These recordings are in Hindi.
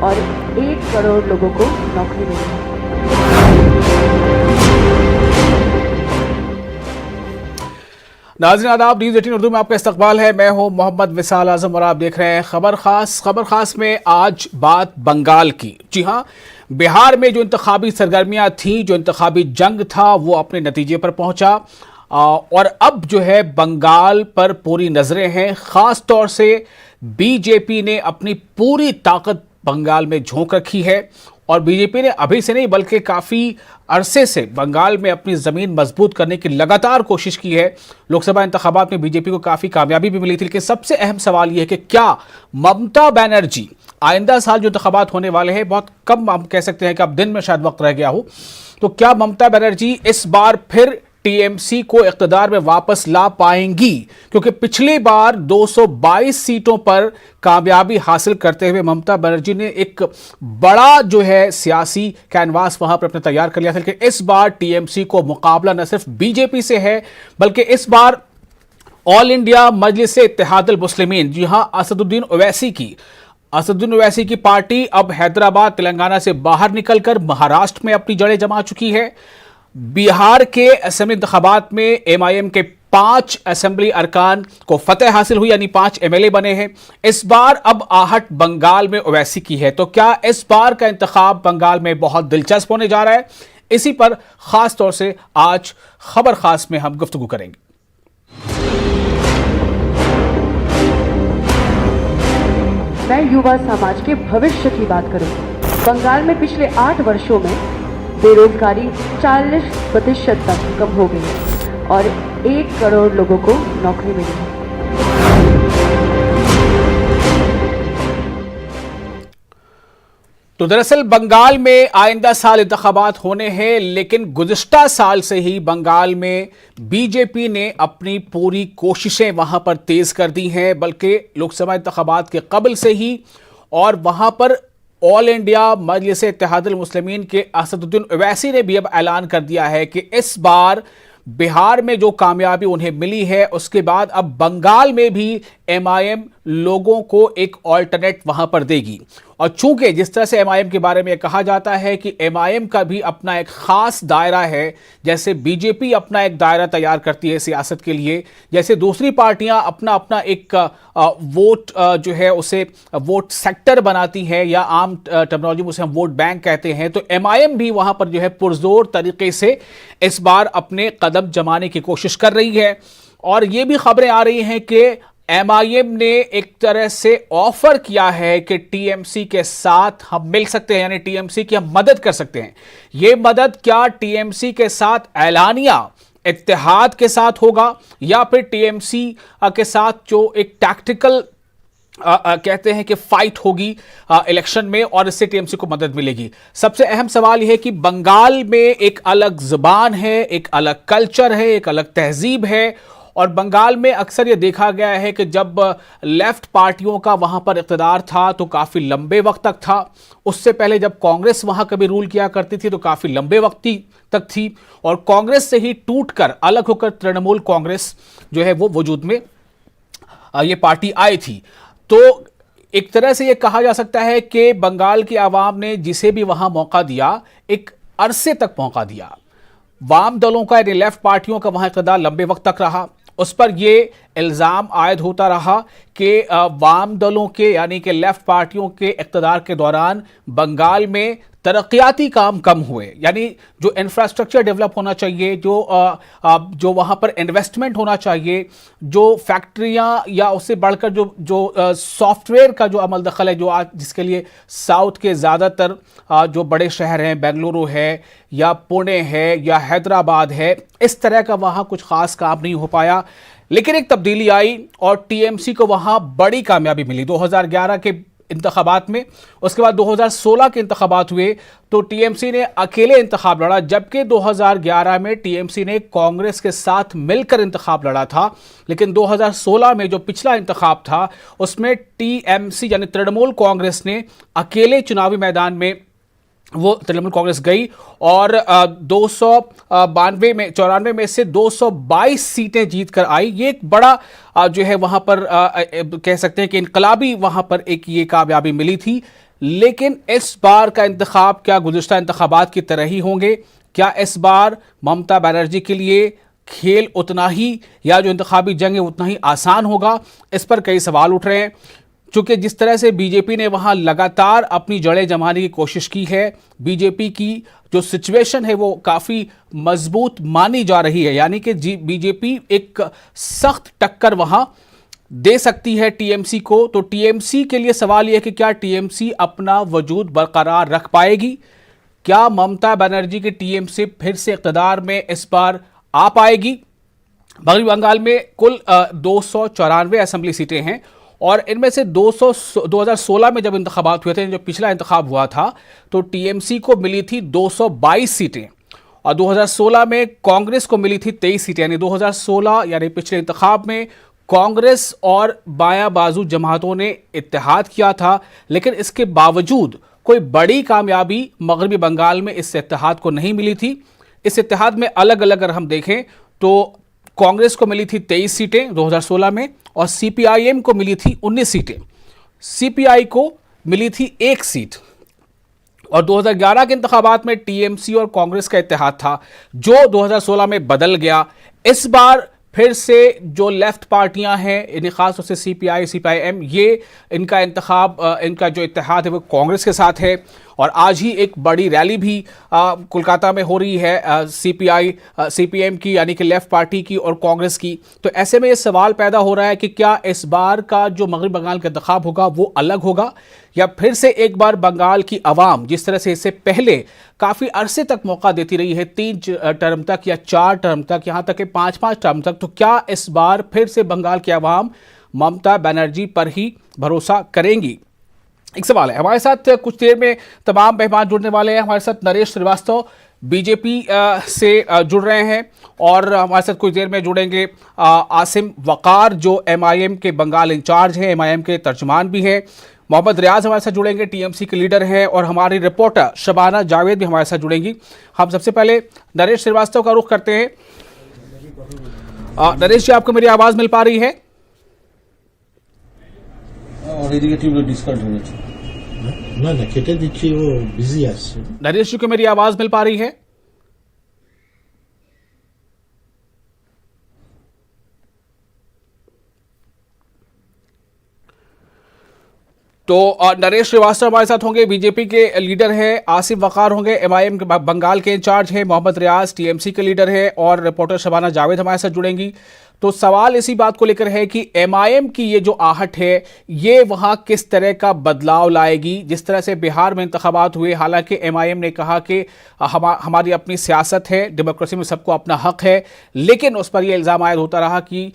और 1 करोड़ लोगों को नौकरी मिली। नाज़रीन आदाब, न्यूज़ 18 उर्दू में आपका इस्तकबाल है। मैं हूं मोहम्मद विसाल आजम और आप देख रहे हैं खबर खास में आज बात बंगाल की। जी हां, बिहार में जो इंतखाबी सरगर्मियां थी, जो इंतखाबी जंग था, वो अपने नतीजे पर पहुंचा और अब जो है बंगाल पर पूरी नजरें हैं। खास तौर से बीजेपी ने अपनी पूरी ताकत बंगाल में झोंक रखी है और बीजेपी ने अभी से नहीं बल्कि काफ़ी अरसे से बंगाल में अपनी ज़मीन मजबूत करने की लगातार कोशिश की है। लोकसभा इंतखाबात में बीजेपी को काफ़ी कामयाबी भी मिली थी, लेकिन सबसे अहम सवाल यह है कि क्या ममता बनर्जी आइंदा साल जो इंतखाबात होने वाले हैं, बहुत कम हम कह सकते हैं कि अब दिन में शायद वक्त रह गया हो, तो क्या ममता बनर्जी इस बार फिर टीएमसी को इख्तिदार में वापस ला पाएंगी? क्योंकि पिछली बार 222 सीटों पर कामयाबी हासिल करते हुए ममता बनर्जी ने एक बड़ा जो है सियासी कैनवास वहां पर अपने तैयार कर लिया था। लेकिन इस बार टीएमसी को मुकाबला न सिर्फ बीजेपी से है बल्कि इस बार ऑल इंडिया मजलिस इत्तेहादुल मुस्लिमीन, जी हां, असदुद्दीन ओवैसी की पार्टी अब हैदराबाद तेलंगाना से बाहर निकलकर महाराष्ट्र में अपनी जड़ें जमा चुकी है। बिहार के असेंबली इंतखाबात में एमआईएम के 5 असेंबली अरकान को फतेह हासिल हुई, यानी 5 एमएलए बने हैं। इस बार अब आहट बंगाल में ओवैसी की है, तो क्या इस बार का इंतखाब बंगाल में बहुत दिलचस्प होने जा रहा है? इसी पर खास तौर से आज खबर खास में हम गुफ्तगू करेंगे। मैं युवा समाज के भविष्य की बात करूं। बंगाल में पिछले 8 वर्षों में बेरोजगारी 40% तक कम हो गई है और 1 करोड़ लोगों को नौकरी मिली है। तो दरअसल बंगाल में आइंदा साल इंतखाबात होने हैं, लेकिन गुज़िश्ता साल से ही बंगाल में बीजेपी ने अपनी पूरी कोशिशें वहां पर तेज कर दी हैं, बल्कि लोकसभा इंतखाबात के कबल से ही। और वहां पर ऑल इंडिया मजलिस इत्तेहादुल मुस्लिमीन के असदुद्दीन ओवैसी ने भी अब ऐलान कर दिया है कि इस बार बिहार में जो कामयाबी उन्हें मिली है, उसके बाद अब बंगाल में भी एमआईएम लोगों को एक ऑल्टरनेट वहां पर देगी। और चूंकि जिस तरह से एमआईएम के बारे में कहा जाता है कि एमआईएम का भी अपना एक खास दायरा है, जैसे बीजेपी अपना एक दायरा तैयार करती है सियासत के लिए, जैसे दूसरी पार्टियां अपना अपना एक वोट जो है उसे वोट सेक्टर बनाती है, या आम टर्मिनोलॉजी में उसे हम वोट बैंक कहते हैं, तो एमआईएम भी वहां पर जो है पुरजोर तरीके से इस बार अपने कदम जमाने की कोशिश कर रही है। और ये भी खबरें आ रही हैं कि एमआईएम ने एक तरह से ऑफर किया है कि टीएमसी के साथ हम मिल सकते हैं, यानी टीएमसी की हम मदद कर सकते हैं। यह मदद क्या टीएमसी के साथ ऐलानिया इत्तेहाद के साथ होगा, या फिर टीएमसी के साथ जो एक टैक्टिकल कहते हैं कि फाइट होगी इलेक्शन में और इससे टीएमसी को मदद मिलेगी? सबसे अहम सवाल यह है कि बंगाल में एक अलग जुबान है, एक अलग कल्चर है, एक अलग तहजीब है। और बंगाल में अक्सर ये देखा गया है कि जब लेफ्ट पार्टियों का वहां पर इक़्तिदार था तो काफ़ी लंबे वक्त तक था। उससे पहले जब कांग्रेस वहां कभी रूल किया करती थी तो काफ़ी लंबे वक्त तक थी, और कांग्रेस से ही टूटकर अलग होकर तृणमूल कांग्रेस जो है वो वजूद में ये पार्टी आई थी। तो एक तरह से ये कहा जा सकता है कि बंगाल की आवाम ने जिसे भी वहां मौका दिया, एक अरसे तक मौका दिया। वाम दलों का, यानी लेफ्ट पार्टियों का वहां इक़्तिदार लंबे वक्त तक रहा। उस पर यह इल्ज़ाम आयद होता रहा कि वाम दलों के, यानी कि लेफ्ट पार्टियों के इक़्तिदार के दौरान बंगाल में तरक्याती काम कम हुए, यानी जो इंफ्रास्ट्रक्चर डेवलप होना चाहिए, जो वहाँ पर इन्वेस्टमेंट होना चाहिए, जो फैक्ट्रियाँ या उससे बढ़कर जो सॉफ्टवेयर का जो अमल दखल है, जो आज जिसके लिए साउथ के ज़्यादातर जो बड़े शहर हैं, बेंगलुरु है या पुणे है या हैदराबाद है, इस तरह का वहाँ कुछ ख़ास काम नहीं हो पाया। लेकिन एक तब्दीली आई और टीएमसी को वहाँ बड़ी कामयाबी मिली 2011 के इंतखाबात में। उसके बाद 2016 के इंतखाबात हुए तो टीएमसी ने अकेले इंतखाब लड़ा, जबकि 2011 में टीएमसी ने कांग्रेस के साथ मिलकर इंतखाब लड़ा था। लेकिन 2016 में जो पिछला इंतखाब था उसमें टीएमसी यानी तृणमूल कांग्रेस ने अकेले चुनावी मैदान में वो तृणमूल कांग्रेस गई और 294 में से 222 सीटें जीतकर आई। ये एक बड़ा जो है वहां पर कह सकते हैं कि इनकलाबी वहां पर एक ये कामयाबी मिली थी। लेकिन इस बार का इंतखाब क्या गुज़िश्ता इंतखाबात की तरह ही होंगे? क्या इस बार ममता बनर्जी के लिए खेल उतना ही या जो इंतखाबी जंग है उतना ही आसान होगा? इस पर कई सवाल उठ रहे हैं, क्योंकि जिस तरह से बीजेपी ने वहां लगातार अपनी जड़ें जमाने की कोशिश की है, बीजेपी की जो सिचुएशन है वो काफ़ी मजबूत मानी जा रही है, यानी कि बीजेपी एक सख्त टक्कर वहां दे सकती है टीएमसी को। तो टीएमसी के लिए सवाल यह है कि क्या टीएमसी अपना वजूद बरकरार रख पाएगी? क्या ममता बनर्जी की टीएमसी फिर से इक़्तिदार में इस बार आ पाएगी? मगरबी बंगाल में कुल 294 असेंबली सीटें हैं और इनमें से 2016 में जब इंतखाबात हुए थे, जब पिछला इंतखाब हुआ था, तो टीएमसी को मिली थी 222 सीटें और 2016 में कांग्रेस को मिली थी 23 सीटें। यानी 2016 यानी पिछले इंतखाब में कांग्रेस और बायां बाजू जमातों ने इत्तेहाद किया था, लेकिन इसके बावजूद कोई बड़ी कामयाबी मगरबी बंगाल में इस इत्तेहाद को नहीं मिली थी। इस इत्तेहाद में अलग अलग अगर हम देखें तो कांग्रेस को मिली थी 23 सीटें 2016 में और सीपीआईएम को मिली थी 19 सीटें। सीपीआई को मिली थी 1 सीट। और 2011 के इंतखाबात में टीएमसी और कांग्रेस का इत्तेहाद था, जो 2016 में बदल गया। इस बार फिर से जो लेफ्ट पार्टियां हैं, इन्हें खास तौर से सीपीआई, सीपीआईएम, ये इनका जो इत्तेहाद है वो कांग्रेस के साथ है। और आज ही एक बड़ी रैली भी कोलकाता में हो रही है सीपीआई सीपीएम की, यानी कि लेफ्ट पार्टी की और कांग्रेस की। तो ऐसे में ये सवाल पैदा हो रहा है कि क्या इस बार का जो मगरबी बंगाल का इंतखाब होगा वो अलग होगा, या फिर से एक बार बंगाल की आवाम जिस तरह से इससे पहले काफ़ी अरसे तक मौका देती रही है, 3 टर्म तक या 4 टर्म तक, यहाँ तक कि 5-5 टर्म तक, तो क्या इस बार फिर से बंगाल की आवाम ममता बनर्जी पर ही भरोसा करेंगी? एक सवाल है। हमारे साथ कुछ देर में तमाम मेहमान जुड़ने वाले हैं। हमारे साथ नरेश श्रीवास्तव बीजेपी से जुड़ रहे हैं और हमारे साथ कुछ देर में जुड़ेंगे आसिम वकार, जो एमआईएम के बंगाल इंचार्ज हैं, एमआईएम के तर्जुमान भी हैं। मोहम्मद रियाज हमारे साथ जुड़ेंगे, टीएमसी के लीडर हैं, और हमारी रिपोर्टर शबाना जावेद भी हमारे साथ जुड़ेंगी। हम सबसे पहले नरेश श्रीवास्तव का रुख करते हैं। नरेश जी, आपको मेरी आवाज़ मिल पा रही है? না কেটে দিচ্ছি, ও বিজি আছে। नरेश जी को मेरी आवाज मिल पा रही है? तो नरेश श्रीवास्तव हमारे साथ होंगे, बीजेपी के लीडर हैं। आसिफ वकार होंगे, एमआईएम के बंगाल के इंचार्ज हैं। मोहम्मद रियाज टीएमसी के लीडर हैं और रिपोर्टर शबाना जावेद हमारे साथ जुड़ेंगी। तो सवाल इसी बात को लेकर है कि एमआईएम की ये जो आहट है, ये वहाँ किस तरह का बदलाव लाएगी? जिस तरह से बिहार में इंतखाबात हुए, हालांकि एमआईएम ने कहा कि हमारी अपनी सियासत है, डेमोक्रेसी में सबको अपना हक है, लेकिन उस पर यह इल्ज़ाम आयद होता रहा कि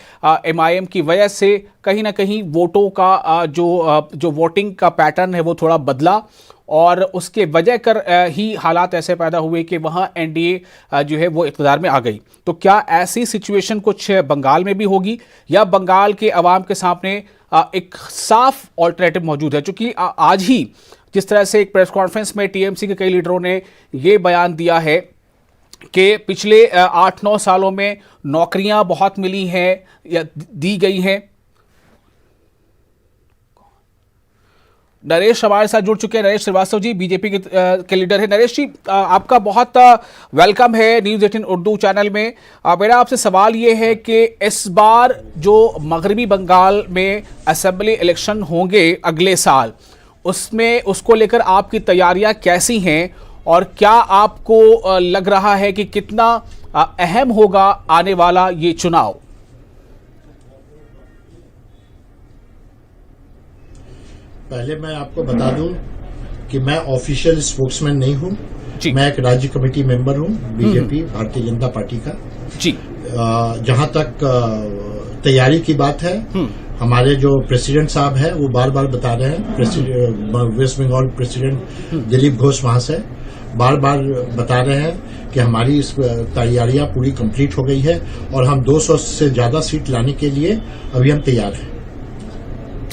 एमआईएम की वजह से कहीं ना कहीं वोटों का जो वोटिंग का पैटर्न है वो थोड़ा बदला, और उसके वजह कर ही हालात ऐसे पैदा हुए कि वहाँ एनडीए जो है वो इक़्तिदार में आ गई। तो क्या ऐसी सिचुएशन कुछ बंगाल में भी होगी, या बंगाल के अवाम के सामने एक साफ ऑल्टरनेटिव मौजूद है? चूँकि आज ही जिस तरह से एक प्रेस कॉन्फ्रेंस में टीएमसी के कई लीडरों ने ये बयान दिया है कि पिछले 8-9 सालों में नौकरियाँ बहुत मिली हैं या दी गई हैं। नरेश हमारे साथ जुड़ चुके हैं। नरेश श्रीवास्तव जी बीजेपी के लीडर हैं। नरेश जी, आपका बहुत वेलकम है न्यूज़ 18 उर्दू चैनल में। मेरा आपसे सवाल ये है कि इस बार जो मगरबी बंगाल में असेंबली इलेक्शन होंगे अगले साल, उसको लेकर आपकी तैयारियां कैसी हैं, और क्या आपको लग रहा है कि कितना अहम होगा आने वाला ये चुनाव? पहले मैं आपको बता दूं कि मैं ऑफिशियल स्पोक्समैन नहीं हूं। मैं एक राज्य कमेटी मेंबर हूं बीजेपी, भारतीय जनता पार्टी का जी। जहां तक तैयारी की बात है, हमारे जो प्रेसिडेंट साहब हैं वो बार बार बता रहे हैं, वेस्ट बंगाल प्रेसिडेंट दिलीप घोष महाशय बार बार बता रहे हैं कि हमारी इस तैयारियां पूरी कंप्लीट हो गई है और हम 200 से ज्यादा सीट लाने के लिए अभी हम तैयार हैं।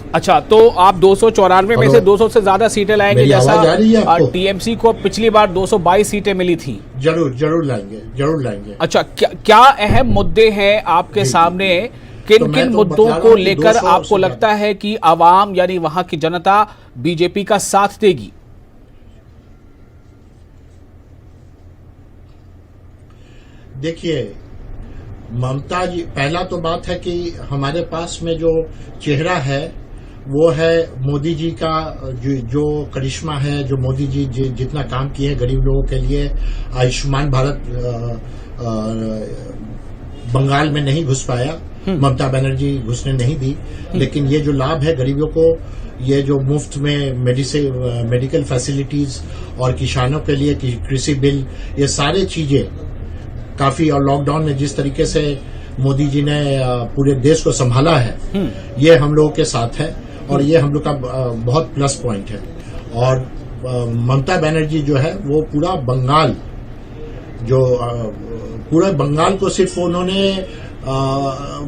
अच्छा, तो आप 294 में से 200 से ज्यादा सीटें लाएंगे, जैसा टीएमसी को पिछली बार 222 सीटें मिली थी? जरूर लाएंगे। अच्छा, क्या अहम मुद्दे हैं आपके सामने किन किन मुद्दों को लेकर आपको लगता है कि आवाम यानी वहां की जनता बीजेपी का साथ देगी? देखिए ममता जी, पहला तो बात है कि हमारे पास में जो चेहरा है वो है मोदी जी का, जो करिश्मा है, जो मोदी जी जितना काम किए हैं गरीब लोगों के लिए। आयुष्मान भारत बंगाल में नहीं घुस पाया, ममता बनर्जी घुसने नहीं दी, लेकिन ये जो लाभ है गरीबों को, ये जो मुफ्त में मेडिकल फैसिलिटीज और किसानों के लिए कृषि बिल, ये सारे चीजें काफी, और लॉकडाउन में जिस तरीके से मोदी जी ने पूरे देश को संभाला है, ये हम लोगों के साथ है और ये हम लोग का बहुत प्लस पॉइंट है। और ममता बनर्जी जो है वो पूरा बंगाल को सिर्फ उन्होंने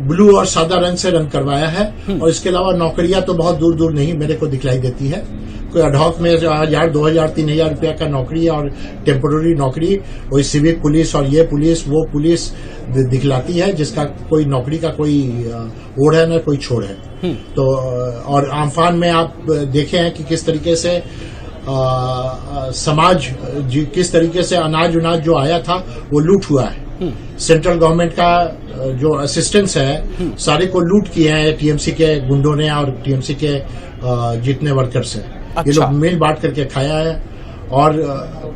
ब्लू और सादा रंग से रंग करवाया है, और इसके अलावा नौकरियां तो बहुत दूर दूर नहीं मेरे को दिखलाई देती है। कोई अडॉक में 1000, 2000, 3000 रुपया का नौकरी और टेम्पोररी नौकरी, वही सिविक पुलिस और ये पुलिस वो पुलिस दिखलाती है, जिसका कोई नौकरी का कोई ओढ़ है न कोई छोड़ है। तो और आम्फान में आप देखे हैं कि किस तरीके से समाज, किस तरीके से अनाज जो आया था वो लूट हुआ है। सेंट्रल गवर्नमेंट का जो असिस्टेंस है सारे को लूट किए हैं टीएमसी के गुंडों ने और टीएमसी के जितने वर्कर्स हैं। ये लोग मिल बांट करके खाया है और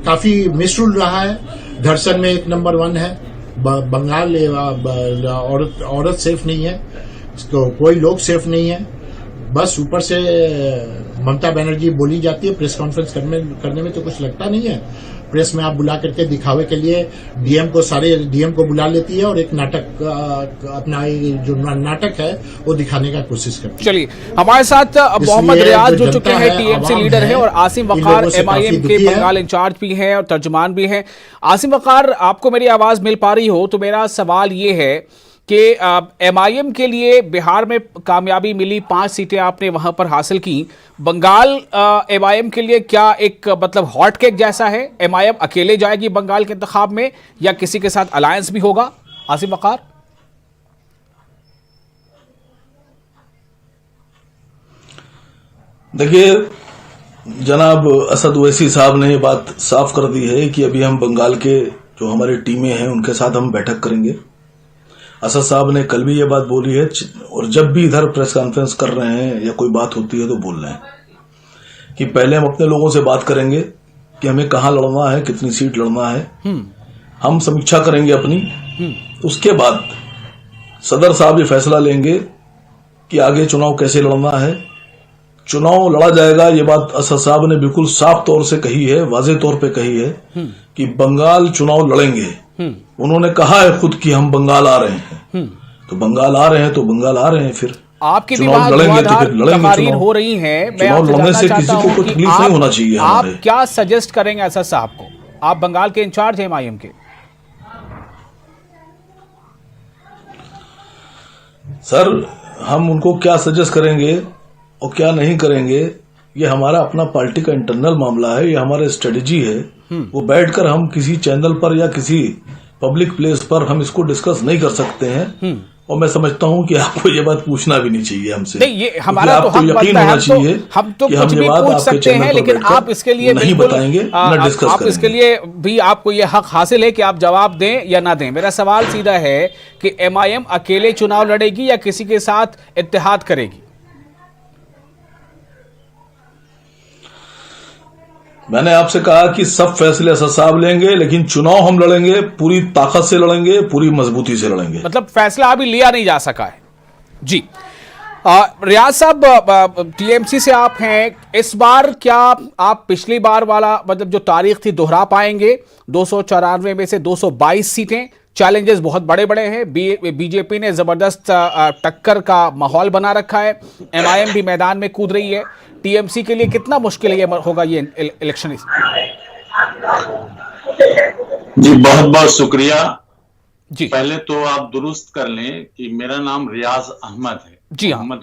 काफी मिसरूल रहा है। धर्षण में 1 नंबर 1 है बंगाल। औरत सेफ नहीं है, कोई लोग सेफ नहीं है। बस ऊपर से ममता बनर्जी बोली जाती है, प्रेस कॉन्फ्रेंस करने में तो कुछ लगता नहीं है। प्रेस में आप बुला करके दिखावे के लिए डीएम को बुला लेती है और एक नाटक, अपना जो नाटक है वो दिखाने का कोशिश करती है। चलिए, हमारे साथ मोहम्मद रियाज जो चुके हैं, टीएमसी लीडर हैं, और आसिम वकार एमआईएम के बंगाल इंचार्ज भी हैं और तर्जुमान भी हैं। आसिम वकार, आपको मेरी आवाज मिल पा रही हो तो मेरा सवाल ये है कि एमआईएम के लिए बिहार में कामयाबी मिली, 5 सीटें आपने वहां पर हासिल की। बंगाल एमआईएम के लिए क्या एक मतलब हॉट केक जैसा है? एमआईएम अकेले जाएगी बंगाल के इंतखाब में या किसी के साथ अलायंस भी होगा? आसिम वकार। देखिए जनाब असद ओवैसी साहब ने ये बात साफ कर दी है कि अभी हम बंगाल के जो हमारी टीमें हैं उनके साथ हम बैठक करेंगे। असद साहब ने कल भी ये बात बोली है, और जब भी इधर प्रेस कॉन्फ्रेंस कर रहे हैं या कोई बात होती है तो बोल रहे हैं कि पहले हम अपने लोगों से बात करेंगे कि हमें कहां लड़ना है, कितनी सीट लड़ना है, हम समीक्षा करेंगे अपनी। उसके बाद सदर साहब ये फैसला लेंगे कि आगे चुनाव कैसे लड़ना है। चुनाव लड़ा जाएगा, ये बात असद साहब ने बिल्कुल साफ तौर से कही है, वाजे तौर पे कही है कि बंगाल चुनाव लड़ेंगे। उन्होंने कहा है खुद कि हम बंगाल आ रहे हैं, तो बंगाल आ रहे हैं तो बंगाल आ रहे हैं। फिर आपकी चुनाव लड़ेंगे तो फिर लड़ेंगे। चुनाव हो रही हैं, चुनाव लड़ने से किसी को कोई तकलीफ नहीं होना चाहिए। आप क्या सजेस्ट करेंगे असद साहब को? आप बंगाल के इंचार्ज हैं एमआईएम के। सर, हम उनको क्या सजेस्ट करेंगे और क्या नहीं करेंगे, ये हमारा अपना पार्टी का इंटरनल मामला है, ये हमारा स्ट्रेटेजी है। वो बैठकर हम किसी चैनल पर या किसी पब्लिक प्लेस पर हम इसको डिस्कस नहीं कर सकते हैं। और मैं समझता हूं कि आपको ये बात पूछना भी नहीं चाहिए हमसे। नहीं, ये हमारा तो हक यकीन होना चाहिए हम तो कि कुछ भी पूछ सकते हैं, लेकिन आप इसके लिए नहीं बताएंगे, न डिस्कस आप इसके लिए भी आपको ये हक हासिल है कि आप जवाब दें या ना दें। मेरा सवाल सीधा है कि एमआईएम अकेले चुनाव लड़ेगी या किसी के साथ इत्तेहाद करेगी? मैंने आपसे कहा कि सब फैसले असद साहब लेंगे, लेकिन चुनाव हम लड़ेंगे, पूरी ताकत से लड़ेंगे, पूरी मजबूती से लड़ेंगे। मतलब फैसला अभी लिया नहीं जा सका है। जी रियाज साहब, टीएमसी से आप हैं, इस बार क्या आप पिछली बार वाला मतलब जो तारीख थी दोहरा पाएंगे? 294 में से 222 सीटें, चैलेंजेस बहुत बड़े बड़े हैं। बीजेपी ने जबरदस्त टक्कर का माहौल बना रखा है, एमआईएम भी मैदान में कूद रही है। टीएमसी के लिए कितना मुश्किल होगा ये इलेक्शन? जी बहुत बहुत शुक्रिया जी। पहले तो आप दुरुस्त कर लें कि मेरा नाम रियाज अहमद है। जी हाँ, मोहम्मद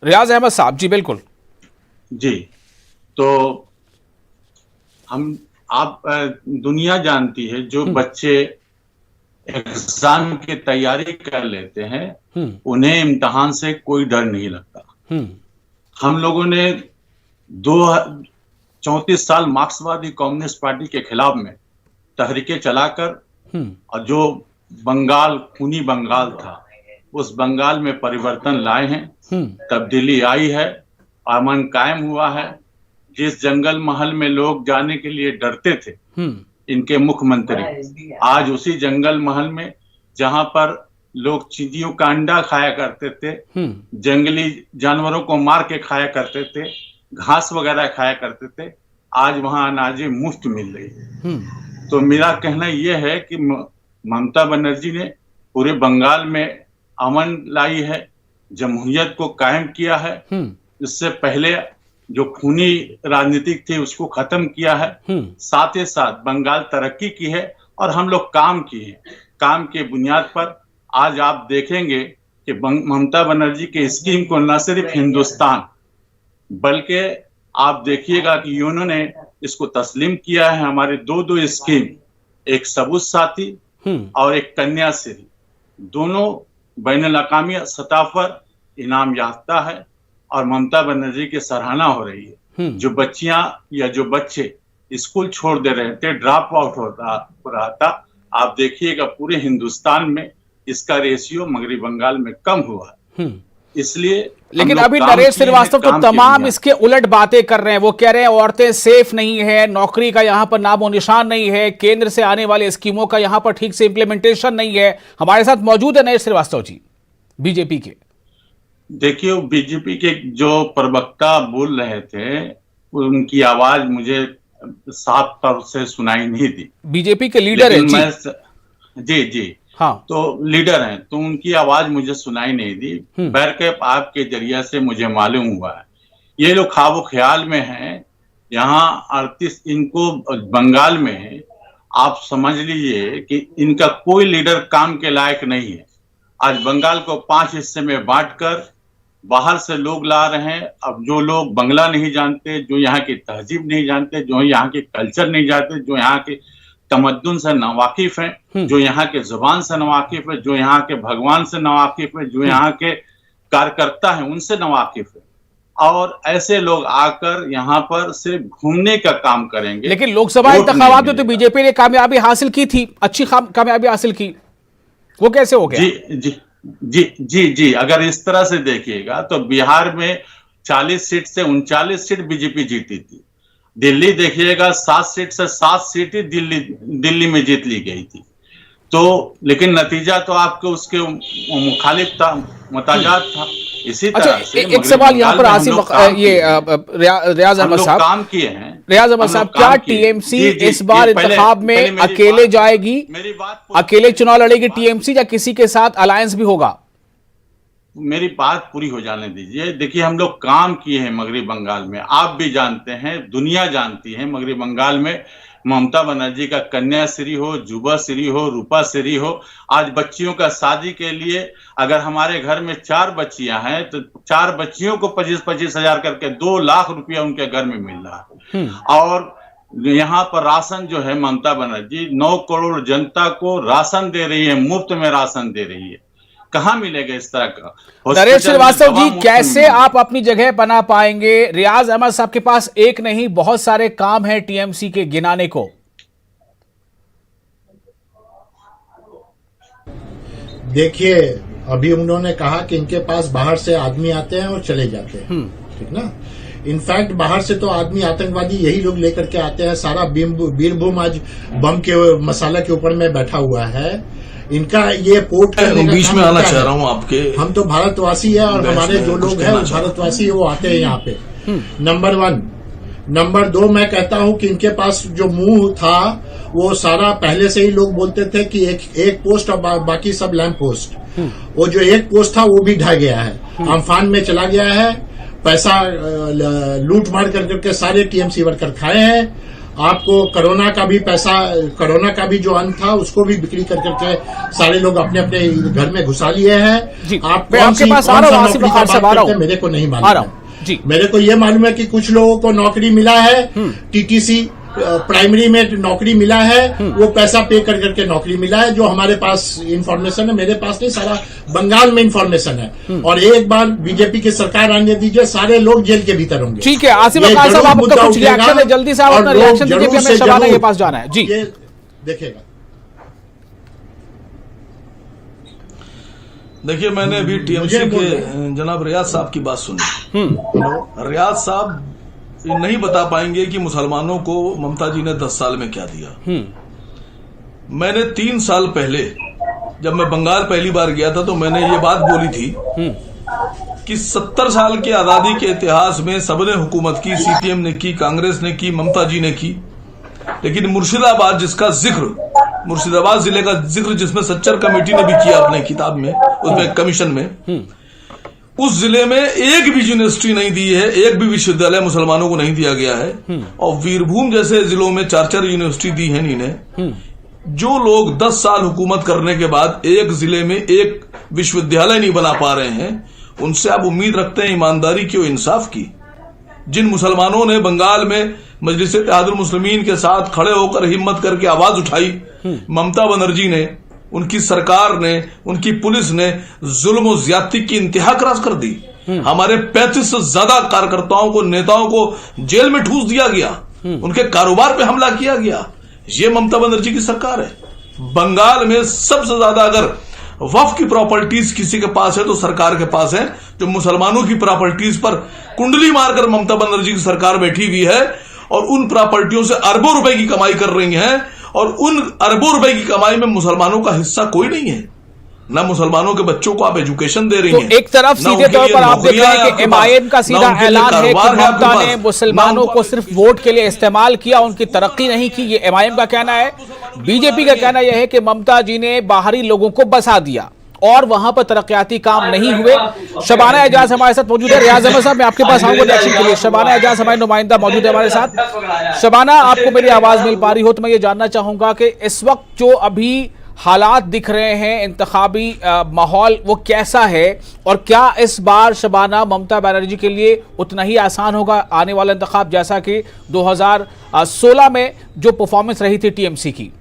रियाज अहमद साहब। जी बिल्कुल जी। तो आप दुनिया जानती है जो बच्चे एग्जाम की तैयारी कर लेते हैं उन्हें इम्तिहान से कोई डर नहीं लगता। हम लोगों ने 34 साल मार्क्सवादी कम्युनिस्ट पार्टी के खिलाफ में तहरीकें चलाकर और जो बंगाल खूनी बंगाल था उस बंगाल में परिवर्तन लाए हैं, तब्दीली आई है, अमन कायम हुआ है। जिस जंगल महल में लोग जाने के लिए डरते थे इनके मुख्यमंत्री आज उसी जंगल महल में जहां पर लोग चींटियों का अंडा खाया करते थे, जंगली जानवरों को मार के खाया करते थे, घास वगैरह खाया करते थे, आज वहां अनाजें मुफ्त मिल रही है। तो मेरा कहना यह है कि ममता बनर्जी ने पूरे बंगाल में अमन लाई है, जमहूरियत को कायम किया है। इससे पहले जो खूनी राजनीतिक थी उसको खत्म किया है। साथ ही साथ बंगाल तरक्की की है और हम लोग काम किए। काम के बुनियाद पर आज आप देखेंगे कि ममता बनर्जी के स्कीम को न सिर्फ हिंदुस्तान बल्कि आप देखिएगा कि उन्होंने इसको तस्लीम किया है। हमारे दो स्कीम, एक सबूत साथी और एक कन्याश्री, दोनों बैनुल-अक़वामी सतह पर इनाम याफ्ता है और ममता बनर्जी की सराहना हो रही है। जो बच्चियां या जो बच्चे स्कूल छोड़ दे रहे थे, ड्रॉप आउट हो रहा था, आप देखिएगा पूरे हिंदुस्तान में इसका रेशियो मगरबी बंगाल में कम हुआ है। इसलिए लेकिन अभी नरेश श्रीवास्तव तो तमाम इसके उलट बातें कर रहे हैं। वो कह रहे हैं औरतें सेफ नहीं है, नौकरी का यहाँ पर नामो निशान नहीं है, केंद्र से आने वाले स्कीमों का यहाँ पर ठीक से इंप्लीमेंटेशन नहीं है। हमारे साथ मौजूद है नरेश श्रीवास्तव जी बीजेपी के। देखिए, बीजेपी के जो प्रवक्ता बोल रहे थे उनकी आवाज मुझे साफ तौर से सुनाई नहीं दी। बीजेपी के लीडर है जी हाँ, तो लीडर हैं, तो उनकी आवाज मुझे सुनाई नहीं दी। बैरकैप आपके जरिया से मुझे मालूम हुआ है ये लोग ख्वाबो ख्याल में हैं। यहाँ 38 इनको बंगाल में आप समझ लीजिए कि इनका कोई लीडर काम के लायक नहीं है। आज बंगाल को 5 हिस्से में बांटकर बाहर से लोग ला रहे हैं। अब जो लोग बंगला नहीं जानते, जो यहाँ की तहजीब नहीं जानते, जो यहाँ के कल्चर नहीं जानते, जो यहाँ के तमद्दुन से नावाकिफ हैं, जो यहाँ के जुबान से नावाकिफ है, जो यहाँ के भगवान से नावाकिफ है, जो यहाँ के कार्यकर्ता हैं उनसे नावाकिफ है, और ऐसे लोग आकर यहाँ पर सिर्फ घूमने का काम करेंगे। लेकिन लोकसभा इंतखाबात में तो बीजेपी ने कामयाबी हासिल की थी, अच्छी कामयाबी हासिल की, वो कैसे हो गया? जी अगर इस तरह से देखिएगा तो बिहार में 40 सीट से 39 सीट बीजेपी जीती थी। दिल्ली देखिएगा 7 सीट से 7 सीटें दिल्ली में जीत ली गई थी। तो लेकिन नतीजा तो आपके उसके मुखालिफ था, मुताजात था। इसी तरह से एक सवाल यहाँ पर आसिम रियाज अहमद साहब काम किए हैं। रियाज अहमद साहब, क्या टीएमसी इस बार इंतखाब में अकेले जाएगी? अकेले चुनाव लड़ेगी टीएमसी या किसी के साथ अलायंस भी होगा? मेरी बात पूरी हो जाने दीजिए। देखिए, हम लोग काम किए हैं मगरबी बंगाल में, आप भी जानते हैं, दुनिया जानती है। मगरबी बंगाल में ममता बनर्जी का कन्याश्री हो, जुबाश्री हो, रूपाश्री हो, आज बच्चियों का शादी के लिए अगर हमारे घर में 4 बच्चियां हैं तो 4 बच्चियों को 25-25 हजार करके 2 लाख रुपया उनके घर में मिल रहा है। और यहाँ पर राशन जो है, ममता बनर्जी 9 करोड़ जनता को राशन दे रही है, मुफ्त में राशन दे रही है। कहाँ मिलेगा इस तरह का? नरेश श्रीवास्तव जी, कैसे आप अपनी जगह बना पाएंगे? रियाज अहमद साहब के पास एक नहीं बहुत सारे काम हैं टीएमसी के गिनाने को। देखिए, अभी उन्होंने कहा कि इनके पास बाहर से आदमी आते हैं और चले जाते हैं, ठीक ना। इनफैक्ट बाहर से तो आदमी आतंकवादी यही लोग लेकर के आते हैं। सारा बीरभूम आज बम के मसाला के ऊपर में बैठा हुआ है। इनका ये पोर्ट करने का बीच में आना चाह रहा हूँ आपके। हम तो भारतवासी है और हमारे जो लोग हैं भारतवासी है, वो आते हैं यहाँ पे। नंबर 1। नंबर 2, मैं कहता हूँ कि इनके पास जो मुंह था वो सारा पहले से ही लोग बोलते थे कि एक पोस्ट और बाकी सब लैंप पोस्ट। वो जो एक पोस्ट था वो भी ढह गया है, अम्फान में चला गया है। पैसा लूट मार करके सारे टीएमसी वर्कर खाए हैं। आपको कोरोना का भी पैसा, कोरोना का भी जो अन्न था उसको भी बिक्री कर करके सारे लोग अपने अपने घर में घुसा लिए हैं। आप कौन सा नौकरी की बात करते हैं मेरे को नहीं मालूम है। मेरे को ये मालूम है कि कुछ लोगों को नौकरी मिला है टीटीसी प्राइमरी में नौकरी मिला है वो पैसा पे कर करके नौकरी मिला है, जो हमारे पास इंफॉर्मेशन है, मेरे पास नहीं, सारा बंगाल में इंफॉर्मेशन है। और एक बार बीजेपी की सरकार आने दीजिए, सारे लोग जेल के भीतर होंगे। ठीक है, आसिफ वकार साहब, आपका कुछ रिएक्शन है? जल्दी से आप अपना रिएक्शन दीजिए, फिर हमें शबाना के पास जाना है। जी देखेगा। देखिए, मैंने अभी टीएमसी के जनाब रियाज साहब की बात सुनी। रियाज साहब नहीं बता पाएंगे कि मुसलमानों को ममता जी ने 10 साल में क्या दिया। मैंने 3 साल पहले जब मैं बंगाल पहली बार गया था तो मैंने ये बात बोली थी कि 70 साल के आजादी के इतिहास में सबने हुकूमत की, सीपीएम ने की, कांग्रेस ने की, ममता जी ने की, लेकिन मुर्शिदाबाद जिसका जिक्र, मुर्शिदाबाद जिले का जिक्र जिसमें सच्चर कमेटी ने भी किया अपने किताब में, उसमें कमीशन में, उस जिले में एक भी यूनिवर्सिटी नहीं दी है, एक भी विश्वविद्यालय मुसलमानों को नहीं दिया गया है। और वीरभूम जैसे जिलों में 4-4 यूनिवर्सिटी दी है इन्हें। जो लोग 10 साल हुकूमत करने के बाद एक जिले में एक विश्वविद्यालय नहीं बना पा रहे हैं, उनसे आप उम्मीद रखते हैं ईमानदारी की और इंसाफ की? जिन मुसलमानों ने बंगाल में मजलिस इत्तेहादुल मुस्लिमीन के साथ खड़े होकर हिम्मत करके आवाज उठाई, ममता बनर्जी ने, उनकी सरकार ने, उनकी पुलिस ने जुल्म और ज्यादती की इंतहा क्रॉस कर दी। हमारे 35 से ज्यादा कार्यकर्ताओं को, नेताओं को जेल में ठूस दिया गया, उनके कारोबार पे हमला किया गया। ये ममता बनर्जी की सरकार है। बंगाल में सबसे ज्यादा अगर वक्फ की प्रॉपर्टीज किसी के पास है तो सरकार के पास है। जो मुसलमानों की प्रॉपर्टीज पर कुंडली मारकर ममता बनर्जी की सरकार बैठी हुई है और उन प्रॉपर्टियों से अरबों रुपए की कमाई कर रही हैं, और उन अरबों रुपए की कमाई में मुसलमानों का हिस्सा कोई नहीं है। ना मुसलमानों के बच्चों को आप एजुकेशन दे रही हैं। तो एक तरफ सीधे तौर पर आप देख रहे हैं कि एमआईएम का सीधा ऐलान है कि ममता ने मुसलमानों को सिर्फ वोट के लिए इस्तेमाल किया, उनकी तरक्की नहीं की। ये एमआईएम का कहना है। बीजेपी का कहना यह है कि ममता जी ने बाहरी लोगों को बसा दिया और वहां पर तरक्याती काम नहीं हुए। शबाना एजाज हमारे साथ मौजूद है। रियाज अहमद साहब, मैं आपके पास आऊंगा रिएक्शन के लिए। शबाना एजाज हमारे नुमाइंदा मौजूद है हमारे साथ। शबाना, आपको मेरी आवाज मिल पा रही हो तो मैं ये जानना चाहूंगा कि इस वक्त जो अभी हालात दिख रहे हैं, इंतखाबी माहौल, वो कैसा है, और क्या इस बार शबाना ममता बनर्जी के लिए उतना ही आसान होगा आने वाला इंतखाब जैसा कि 2016 में जो परफॉर्मेंस रही थी टीएमसी की?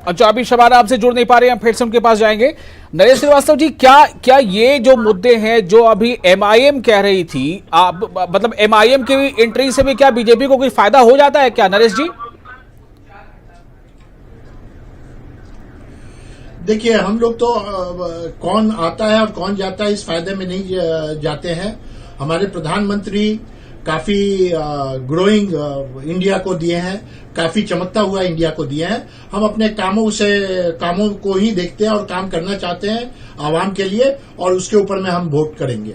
अच्छा, अभी शबाना आपसे जुड़ नहीं पा रहे हैं, हम फिर से उनके पास जाएंगे। नरेश श्रीवास्तव जी, क्या ये जो मुद्दे हैं जो अभी एमआईएम कह रही थी, मतलब एमआईएम की एंट्री से भी क्या बीजेपी को कोई फायदा हो जाता है क्या, नरेश जी? देखिए, हम लोग तो कौन आता है और कौन जाता है इस फायदे में नहीं जाते हैं। हमारे प्रधानमंत्री काफी ग्रोइंग इंडिया को दिए हैं, काफी चमकता हुआ इंडिया को दिए हैं। हम अपने कामों को ही देखते हैं और काम करना चाहते हैं आवाम के लिए, और उसके ऊपर में हम वोट करेंगे।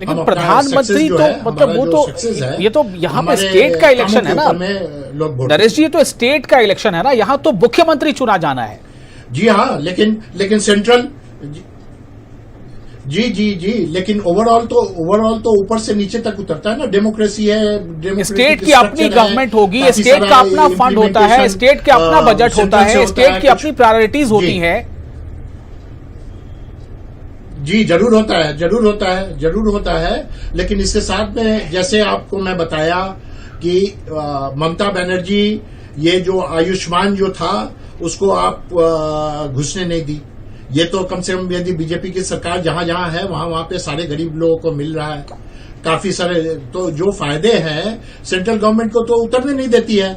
लेकिन प्रधानमंत्री तो मतलब वो तो ये तो यहाँ पे स्टेट का इलेक्शन है ना नरेश जी, ये तो स्टेट का इलेक्शन है ना, यहाँ तो मुख्यमंत्री चुना जाना है। जी हाँ, लेकिन सेंट्रल जी लेकिन ओवरऑल तो ऊपर से नीचे तक उतरता है ना। डेमोक्रेसी है, स्टेट की अपनी गवर्नमेंट होगी, स्टेट का अपना फंड होता है, स्टेट का अपना बजट होता है, स्टेट की अपनी प्रायोरिटीज होती हैं। जी जरूर होता है। लेकिन इसके साथ में जैसे आपको मैं बताया कि ममता बनर्जी ये जो आयुष्मान जो था उसको आप घुसने नहीं दी। ये तो कम से कम यदि बीजेपी की सरकार जहां जहां है वहां पे सारे गरीब लोगों को मिल रहा है, काफी सारे। तो जो फायदे हैं सेंट्रल गवर्नमेंट को तो उतरने नहीं देती है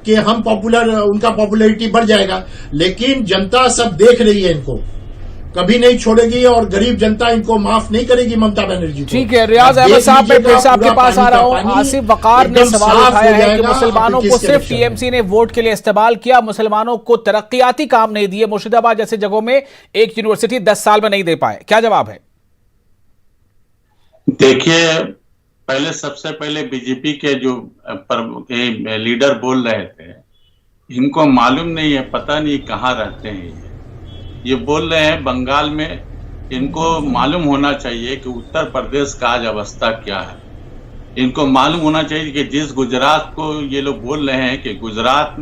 कि हम उनका पॉपुलैरिटी बढ़ जाएगा। लेकिन जनता सब देख रही है, इनको कभी नहीं छोड़ेगी और गरीब जनता इनको माफ नहीं करेगी ममता बनर्जी को। ठीक है, रियाज अहमद साहब, मैं फिर से आपके पास आ रहा हूं। आसिफ वकार ने सवाल उठाया है कि मुसलमानों को सिर्फ टीएमसी ने वोट के लिए इस्तेमाल किया, मुसलमानों को तरक्याती काम नहीं दिए, मुर्शिदाबाद जैसे जगहों में एक यूनिवर्सिटी 10 साल में नहीं दे पाए। क्या जवाब है? देखिए, सबसे पहले बीजेपी के जो लीडर बोल रहे थे, इनको मालूम नहीं है, पता नहीं कहाँ रहते हैं। ये बोल रहे हैं बंगाल में, इनको मालूम होना चाहिए कि उत्तर प्रदेश का आज अवस्था क्या है। इनको मालूम होना चाहिए कि जिस गुजरात को ये लोग बोल रहे हैं कि गुजरात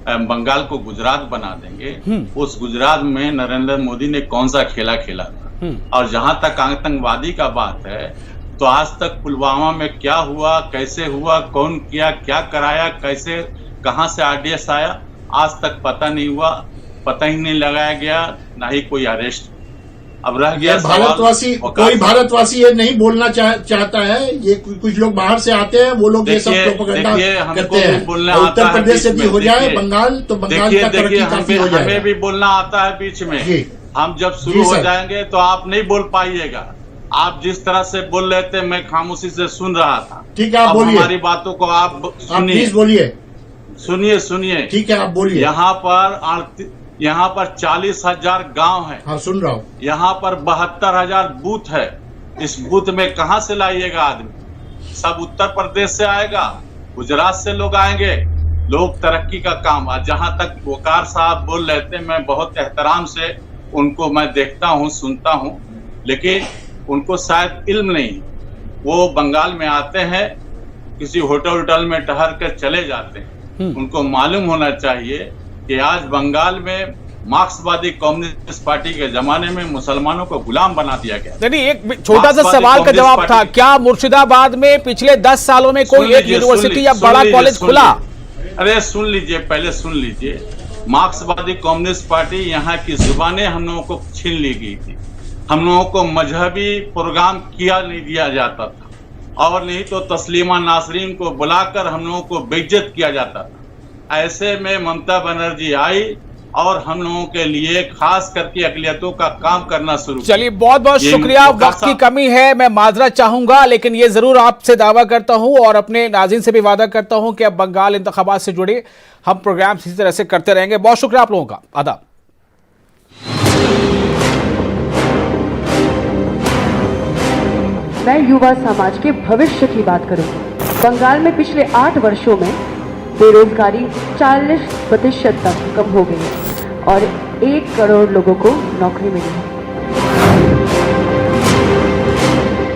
बंगाल को गुजरात बना देंगे। उस गुजरात में नरेंद्र मोदी ने कौन सा खेला खेला था। और जहां तक आतंकवादी का बात है, तो आज तक पुलवामा में क्या हुआ, कैसे हुआ, कौन किया, क्या कराया, कैसे कहां से आरडीएक्स आया, आज तक पता नहीं हुआ, पता ही नहीं लगाया गया, ना ही कोई अरेस्ट। अब रह गया भारतवासी, कोई भारतवासी ये नहीं बोलना चाहता है। ये कुछ लोग बाहर से आते हैं, वो लोग ये सब प्रोपेगेंडा करते हैं। उत्तर प्रदेश से भी हो जाए बंगाल, तो बंगाल का तरक्की काफी हो जाएगा। हमें भी बोलना आता है बीच में। हम जब शुरू हो जाएंगे तो आप नहीं बोल पाइएगा। आप जिस तरह से बोल रहे थे, मैं खामोशी से सुन रहा था। ठीक है, आप बोलिए। हमारी बातों को आप प्लीज बोलिए। सुनिए। ठीक है, आप बोलिए। यहाँ पर 40,000 गांव है। हाँ, सुन रहा हूँ। यहाँ पर 72,000 बूथ है। इस बूथ में कहाँ से लाइएगा आदमी? सब उत्तर प्रदेश से आएगा, गुजरात से लोग आएंगे। लोग तरक्की का काम, जहां तक वकार साहब बोल रहे थे, मैं बहुत एहतराम से उनको मैं देखता हूँ, सुनता हूँ, लेकिन उनको शायद इल्म नहीं। वो बंगाल में आते हैं, किसी होटल में ठहर कर चले जाते हैं। उनको मालूम होना चाहिए कि आज बंगाल में मार्क्सवादी कम्युनिस्ट पार्टी के जमाने में मुसलमानों को गुलाम बना दिया गया। नहीं, एक छोटा सा सवाल का जवाब था, क्या मुर्शिदाबाद में पिछले 10 सालों में कोई एक यूनिवर्सिटी या बड़ा कॉलेज खुला? अरे सुन लीजिए, पहले सुन लीजिए। मार्क्सवादी कम्युनिस्ट पार्टी यहाँ की जुबानें हम लोगों को छीन ली गई थी। हम लोगों को मजहबी प्रोग्राम किया नहीं दिया जाता था, और नहीं तो तस्लीमा नासरीन को बुलाकर हम लोगों को बेइज्जत किया जाता था। ऐसे में ममता बनर्जी आई और हम लोगों के लिए खास करके अकलियतों का काम करना शुरू। चलिए, बहुत बहुत शुक्रिया। वक्त की कमी है, मैं माजरत चाहूंगा, लेकिन ये जरूर आपसे दावा करता हूं और अपने नाज़रीन से भी वादा करता हूं कि अब बंगाल इंतखाबात से जुड़े हम प्रोग्राम इसी तरह से करते रहेंगे। बहुत शुक्रिया आप लोगों का। आदाब। मैं युवा समाज के भविष्य की बात करूंगी। बंगाल में पिछले 8 वर्षों में बेरोजगारी 40% तक कम हो गई और 1 करोड़ लोगों को नौकरी मिली है।